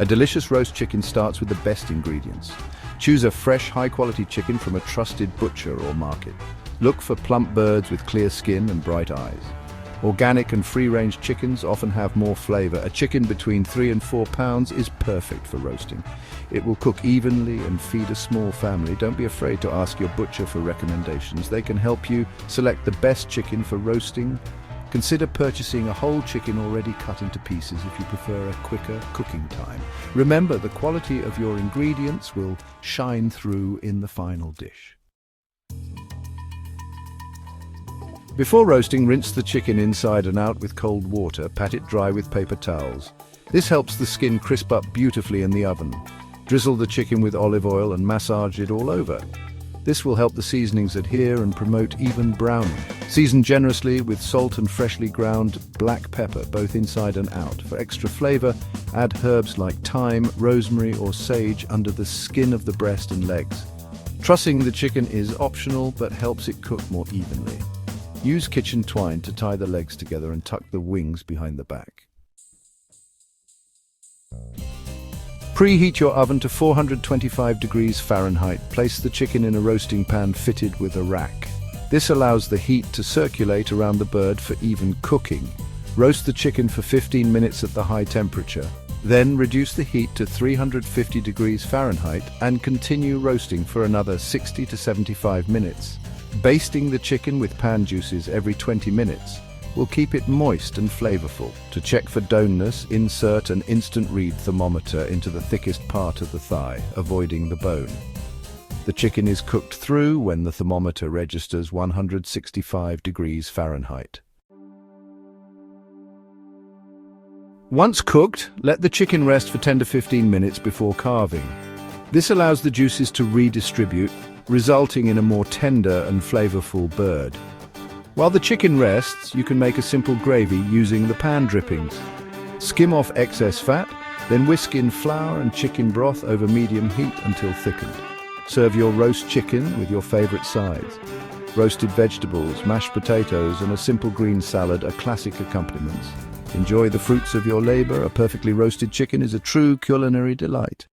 A delicious roast chicken starts with the best ingredients. Choose a fresh, high-quality chicken from a trusted butcher or market. Look for plump birds with clear skin and bright eyes. Organic and free-range chickens often have more flavor. A chicken between 3 and 4 pounds is perfect for roasting. It will cook evenly and feed a small family. Don't be afraid to ask your butcher for recommendations. They can help you select the best chicken for roasting. Consider purchasing a whole chicken already cut into pieces if you prefer a quicker cooking time. Remember, the quality of your ingredients will shine through in the final dish. Before roasting, rinse the chicken inside and out with cold water. Pat it dry with paper towels. This helps the skin crisp up beautifully in the oven. Drizzle the chicken with olive oil and massage it all over. This will help the seasonings adhere and promote even browning. Season generously with salt and freshly ground black pepper, both inside and out. For extra flavor, add herbs like thyme, rosemary, or sage under the skin of the breast and legs. Trussing the chicken is optional but helps it cook more evenly. Use kitchen twine to tie the legs together and tuck the wings behind the back. Preheat your oven to 425 degrees Fahrenheit. Place the chicken in a roasting pan fitted with a rack. This allows the heat to circulate around the bird for even cooking. Roast the chicken for 15 minutes at the high temperature. Then reduce the heat to 350 degrees Fahrenheit and continue roasting for another 60 to 75 minutes. Basting the chicken with pan juices every 20 minutes will keep it moist and flavorful. To check for doneness, insert an instant read thermometer into the thickest part of the thigh, avoiding the bone. The chicken is cooked through when the thermometer registers 165 degrees Fahrenheit. Once cooked, let the chicken rest for 10 to 15 minutes before carving. This allows the juices to redistribute, resulting in a more tender and flavorful bird. While the chicken rests, you can make a simple gravy using the pan drippings. Skim off excess fat, then whisk in flour and chicken broth over medium heat until thickened. Serve your roast chicken with your favorite sides. Roasted vegetables, mashed potatoes, and a simple green salad are classic accompaniments. Enjoy the fruits of your labor. A perfectly roasted chicken is a true culinary delight.